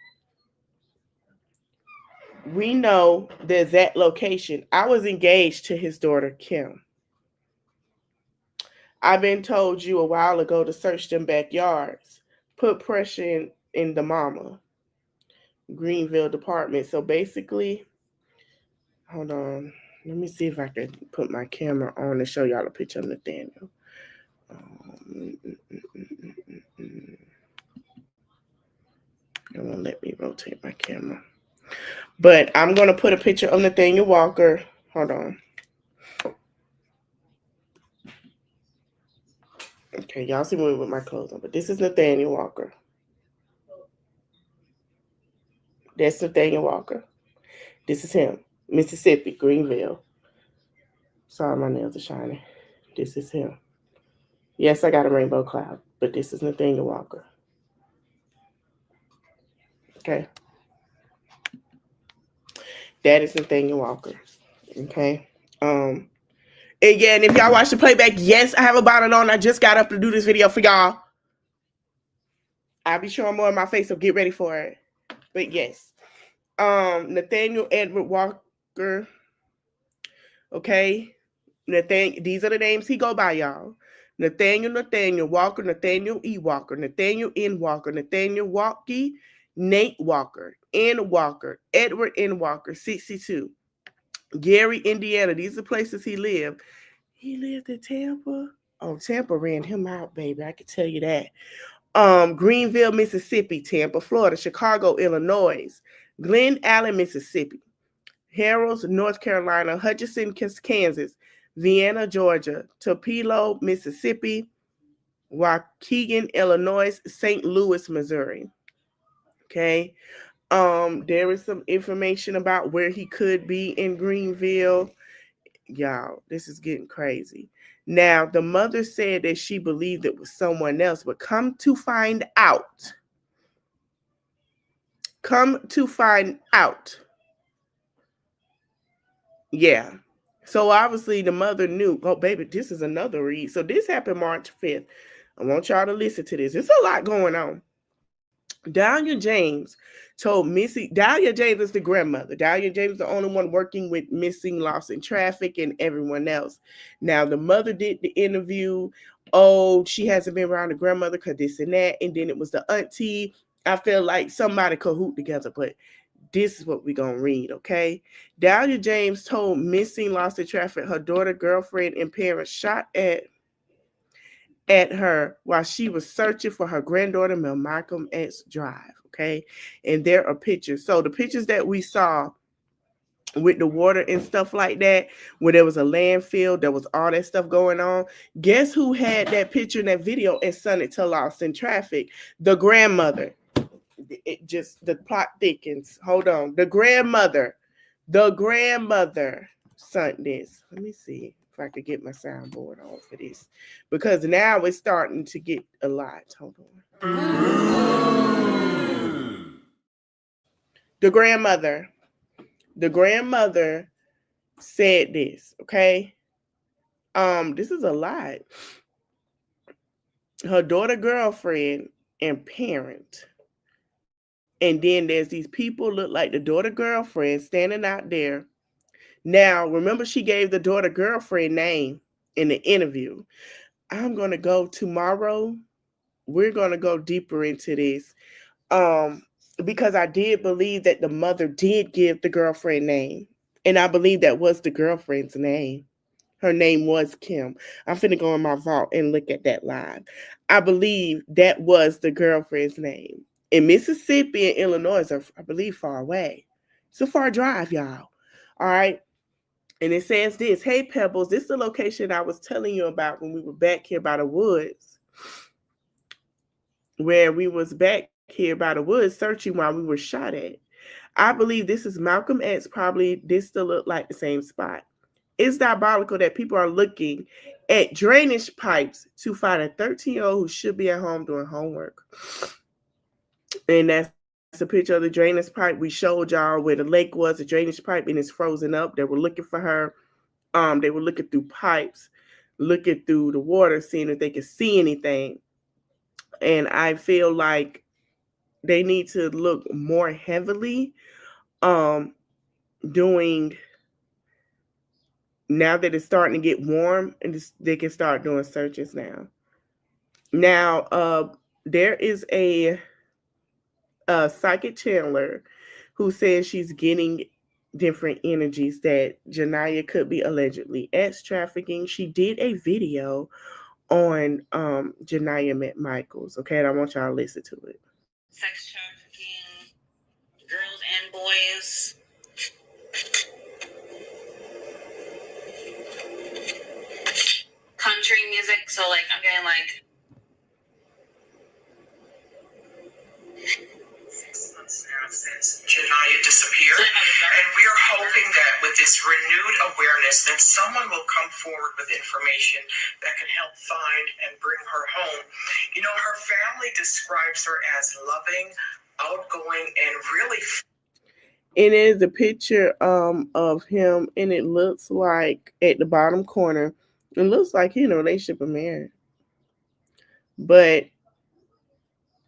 We know the exact location. I was engaged to his daughter, Kim. I've been told you a while ago to search them backyards. Put pressure in the mama. Greenville department. So basically, hold on. Let me see if I can put my camera on and show y'all a picture of Nathaniel. It won't let me rotate my camera. But I'm going to put a picture of Nathaniel Walker. Hold on. Okay, y'all see me with my clothes on, but this is Nathaniel Walker. That's Nathaniel Walker. This is him. Mississippi, Greenville. Sorry, my nails are shining. This is him. Yes, I got a rainbow cloud, but this is Nathaniel Walker. Okay. That is Nathaniel Walker. Okay. And yeah, and if y'all watch the playback, yes, I have a bonnet on. I just got up to do this video for y'all. I'll be showing more of my face, so get ready for it. But yes. Nathaniel Edward Walker. Okay. These are the names he go by, y'all. Nathaniel Walker, Nathaniel E. Walker, Nathaniel N. Walker, Nathaniel Walkie, Nate Walker, N. Walker, Edward N. Walker, 62. Gary, Indiana. These are the places he lived. He lived in Tampa. Oh, Tampa ran him out, baby. I can tell you that. Greenville, Mississippi, Tampa, Florida, Chicago, Illinois, Glen Allen, Mississippi, Harrods, North Carolina, Hutchinson, Kansas, Vienna, Georgia, Tupelo, Mississippi, Waukegan, Illinois, St. Louis, Missouri. Okay. There is some information about where he could be in Greenville. Y'all, this is getting crazy. Now, the mother said that she believed it was someone else, but come to find out. Yeah. So obviously the mother knew, oh, baby, this is another read. So this happened March 5th. I want y'all to listen to this. There's a lot going on. Dahlia James told Missy, Dahlia James is the grandmother. Dahlia James is the only one working with missing, lost in traffic, and everyone else. Now, the mother did the interview. Oh, she hasn't been around the grandmother because this and that. And then it was the auntie. I feel like somebody cahoot together, but this is what we're going to read, okay? Dahlia James told missing, lost in traffic, her daughter, girlfriend, and parents shot at her while she was searching for her granddaughter, McMicaels Drive, okay? And there are pictures. So the pictures that we saw with the water and stuff like that, where there was a landfill, there was all that stuff going on. Guess who had that picture and that video and sent it to Lost in Traffic? The grandmother. It just, the plot thickens. Hold on. The grandmother sent this. Let me see if I could get my soundboard on for this, because now it's starting to get a lot. Hold on. The grandmother said this, okay? This is a lot. Her daughter, girlfriend, and parent. And then there's these people look like the daughter, girlfriend standing out there. Now, remember, she gave the daughter, girlfriend name in the interview. I'm going to go tomorrow. We're going to go deeper into this. Because I did believe that the mother did give the girlfriend name. And I believe that was the girlfriend's name. Her name was Kim. I'm finna go in my vault and look at that live. I believe that was the girlfriend's name. In Mississippi and Illinois are, I believe, far away. It's a far drive, y'all. All right. And it says this, hey, Pebbles, this is the location I was telling you about when we were back here by the woods. Where we was back here by the woods searching while we were shot at. I believe this is Malcolm X. Probably this still look like the same spot. It's diabolical that people are looking at drainage pipes to find a 13-year-old who should be at home doing homework. And that's a picture of the drainage pipe. We showed y'all where the lake was, the drainage pipe, and it's frozen up. They were looking for her. They were looking through pipes, looking through the water, seeing if they could see anything. And I feel like they need to look more heavily um doing now that it's starting to get warm, and they can start doing searches now. Now, there is a psychic channeler who says she's getting different energies that Janaya could be allegedly ex trafficking. She did a video on Janaya McMicaels. Okay, and I want y'all to listen to it. Sex trafficking, girls and boys. Country music, so like I'm getting like 6 months now since Janaya disappeared, and we are hoping that with this renewed awareness, that someone will come forward with information that can help find and bring her home. You know, her family describes her as loving, outgoing, and really. It is a picture of him, and it looks like at the bottom corner, it looks like he's in a relationship or married. But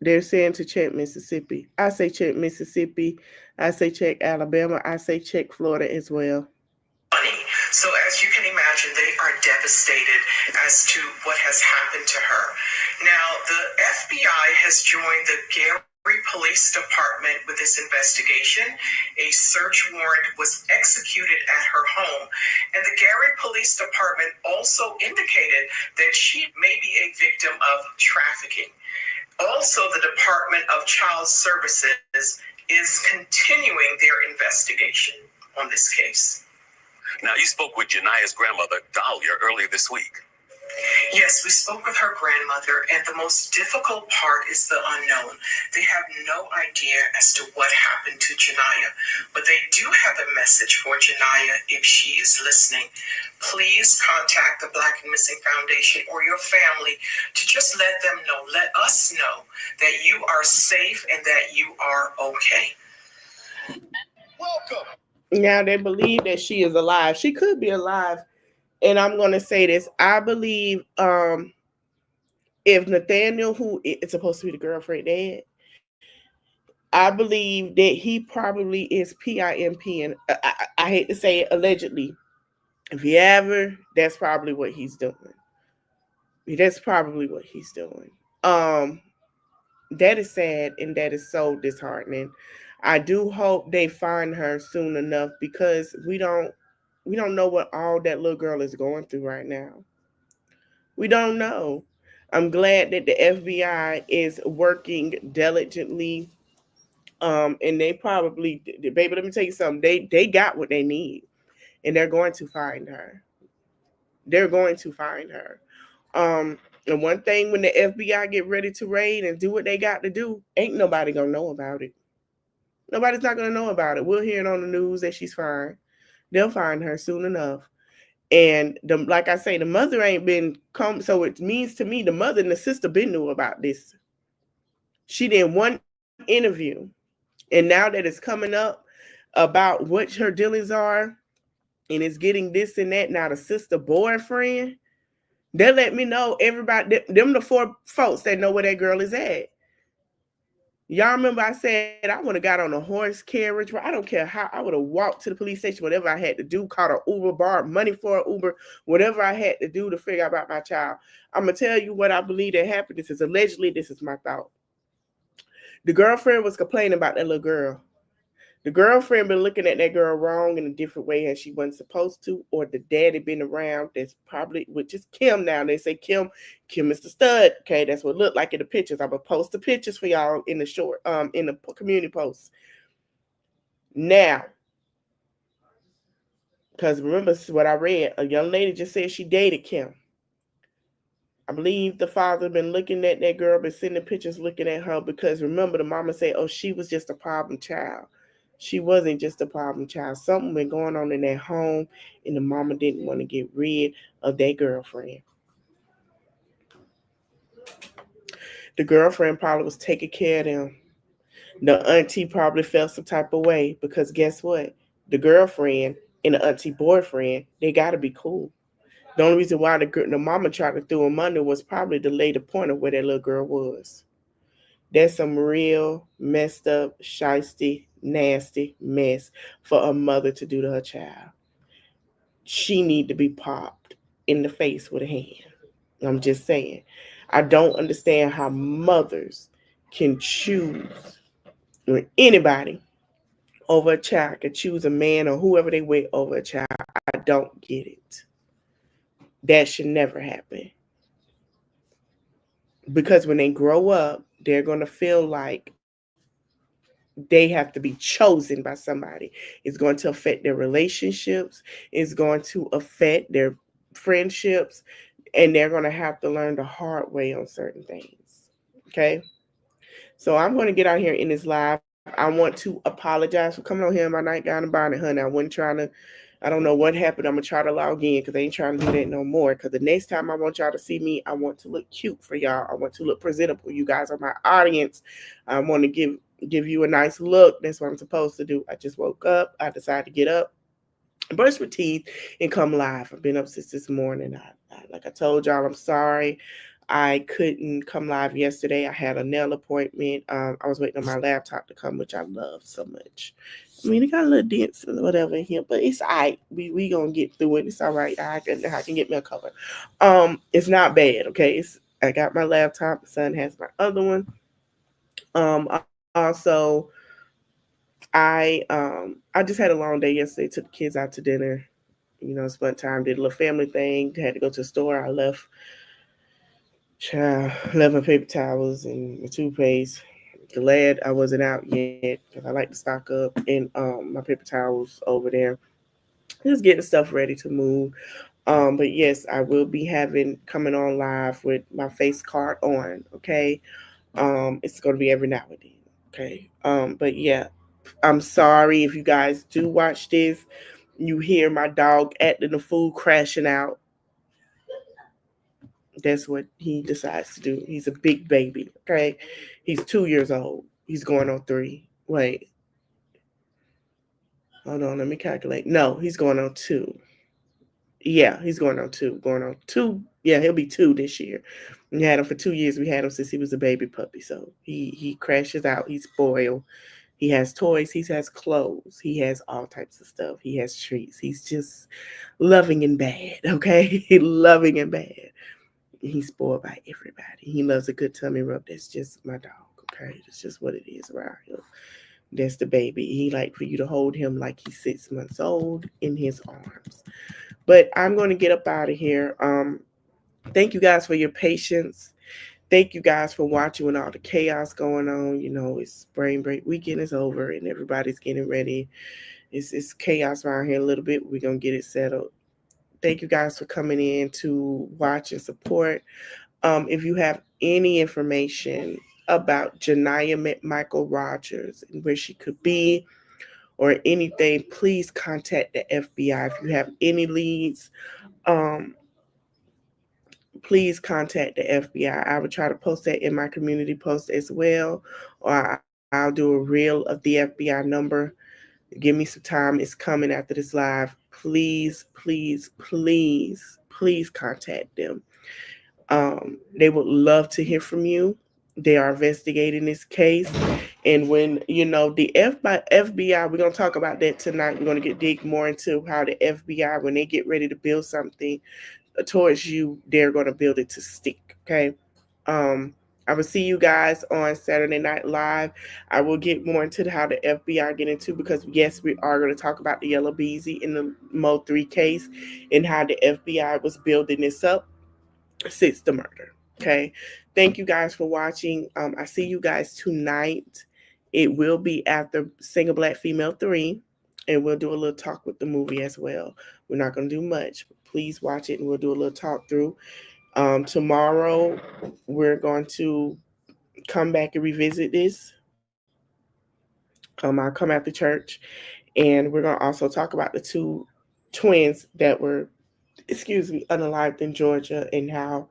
they're saying to check Mississippi. I say check Mississippi. I say check Alabama. I say check Florida as well. Money. So as you can imagine, they are devastated as to what has happened to her. Now, the FBI has joined the Gary Police Department with this investigation. A search warrant was executed at her home, and the Gary Police Department also indicated that she may be a victim of trafficking. Also, the Department of Child Services is continuing their investigation on this case. Now, you spoke with Janaya's grandmother, Dahlia, earlier this week. Yes, we spoke with her grandmother, and the most difficult part is the unknown. They have no idea as to what happened to Janaya, but they do have a message for Janaya if she is listening. Please contact the Black and Missing Foundation or your family to just let them know, let us know that you are safe and that you are okay. Welcome. Now, they believe that she is alive. She could be alive. And I'm going to say this. I believe if Nathaniel, who is supposed to be the girlfriend dad, I believe that he probably is PIMP. And I hate to say it, allegedly. If he ever, that's probably what he's doing. That's probably what he's doing. That is sad, and that is so disheartening. I do hope they find her soon enough, because we don't know what all that little girl is going through right now. We don't know. I'm glad that the FBI is working diligently. And they probably, baby, let me tell you something. They got what they need, and they're going to find her. They're going to find her. And one thing, when the FBI get ready to raid and do what they got to do, ain't nobody gonna know about it. Nobody's not gonna know about it. We'll hear it on the news that she's fine. They'll find her soon enough. And like I say, the mother ain't been come. So it means to me the mother and the sister been knew about this. She did one interview, and now that it's coming up about what her dealings are, and it's getting this and that. Now the sister boyfriend, they let me know everybody. Them the 4 folks that know where that girl is at. Y'all remember I said I would have got on a horse carriage. I don't care how. I would have walked to the police station, whatever I had to do, called an Uber, borrowed money for an Uber, whatever I had to do to figure out about my child. I'm going to tell you what I believe that happened. This is allegedly, this is my thought. The girlfriend was complaining about that little girl. The girlfriend been looking at that girl wrong in a different way as she wasn't supposed to, or the daddy been around. That's probably, which is Kim now. They say Kim is the stud. Okay, that's what it looked like in the pictures. I'm gonna post the pictures for y'all in the short, in the community post. Now, because remember what I read, a young lady just said she dated Kim. I believe the father been looking at that girl, been sending pictures looking at her, because remember the mama said, oh, she was just a problem child. She wasn't just a problem child. Something been going on in that home, and the mama didn't want to get rid of that girlfriend. The girlfriend probably was taking care of them. The auntie probably felt some type of way, because guess what? The girlfriend and the auntie boyfriend, they got to be cool. The only reason why the mama tried to throw him under was probably to lay the point of where that little girl was. That's some real messed up, shisty, nasty mess for a mother to do to her child. She need to be popped in the face with a hand. I'm just saying. I don't understand how mothers can choose, or anybody over a child can choose a man or whoever they with over a child. I don't get it. That should never happen. Because when they grow up, they're going to feel like they have to be chosen by somebody. It's going to affect their relationships, it's going to affect their friendships, and they're going to have to learn the hard way on certain things. Okay? So I'm going to get out here in this live. I want to apologize for coming on here in my nightgown and bonnet, honey. I wasn't trying to, I don't know what happened. I'm going to try to log in because I ain't trying to do that no more. Because the next time I want y'all to see me, I want to look cute for y'all. I want to look presentable. You guys are my audience. I want to give you a nice look. That's what I'm supposed to do. I just woke up. I decided to get up, brush my teeth, and come live. I've been up since this morning. Like I told y'all, I'm sorry I couldn't come live yesterday. I had a nail appointment. I was waiting on my laptop to come, which I love so much. I mean, it got a little dents and whatever in here, but it's all right. We gonna get through it. It's all right. I can get me a cover. It's not bad. Okay, I got my laptop. My son has my other one. Also, I just had a long day yesterday. Took the kids out to dinner. Spent time, did a little family thing. Had to go to the store. I left my paper towels and my toothpaste. Glad I wasn't out yet because I like to stock up and my paper towels over there. Just getting stuff ready to move. But yes, I will be coming on live with my face card on. Okay. It's gonna be every now and then. Okay. But yeah, I'm sorry if you guys do watch this. You hear my dog acting the fool crashing out. That's what he decides to do. He's a big baby. Okay. He's 2 years old. He's going on 3. Wait. Hold on, let me calculate. No, he's going on 2. Yeah, he's going on 2. Going on 2. Yeah, he'll be 2 this year. We had him for 2 years. We had him since he was a baby puppy. So he crashes out. He's spoiled. He has toys. He has clothes. He has all types of stuff. He has treats. He's just loving and bad. Okay, loving and bad. He's spoiled by everybody. He loves a good tummy rub. That's just my dog. Okay, that's just what it is around here. That's the baby. He like for you to hold him like he's 6 months old in his arms. But I'm going to get up out of here. Thank you guys for your patience. Thank you guys for watching with all the chaos going on. It's spring break weekend is over and everybody's getting ready. It's chaos around here a little bit. We're going to get it settled. Thank you guys for coming in to watch and support. If you have any information about Janiyah McMichael Rogers and where she could be or anything, please contact the FBI. If you have any leads, please contact the FBI. I will try to post that in my community post as well, or I'll do a reel of the FBI number. Give me some time. It's coming after this live. Please, please, please, please contact them. They would love to hear from you. They are investigating this case. And when, the FBI, we're going to talk about that tonight. We're going to dig more into how the FBI, when they get ready to build something towards you, they're going to build it to stick. Okay. I will see you guys on Saturday Night Live. I will get more into how the FBI get into, because yes, we are going to talk about the Yellow Beezy in the Mo 3 case and how the FBI was building this up since the murder. Okay. Thank you guys for watching. I see you guys tonight. It will be after Single Black Female 3. And we'll do a little talk with the movie as well. We're not going to do much. But please watch it and we'll do a little talk through. Tomorrow, we're going to come back and revisit this. I'll come after church. And we're going to also talk about the 2 twins that were, unalived in Georgia and how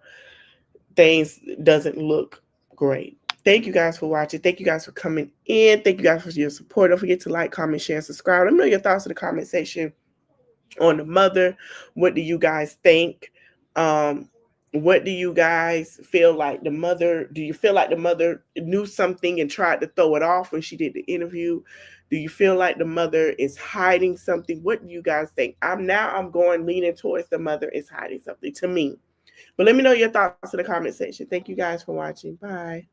things doesn't look great. Thank you guys for watching. Thank you guys for coming in. Thank you guys for your support. Don't forget to like, comment, share, and subscribe. Let me know your thoughts in the comment section. on the mother. What do you guys think? What do you guys feel like the mother? Do you feel like the mother knew something and tried to throw it off when she did the interview? Do you feel like the mother is hiding something? What do you guys think? I'm going leaning towards the mother is hiding something to me. But let me know your thoughts in the comment section. Thank you guys for watching. Bye.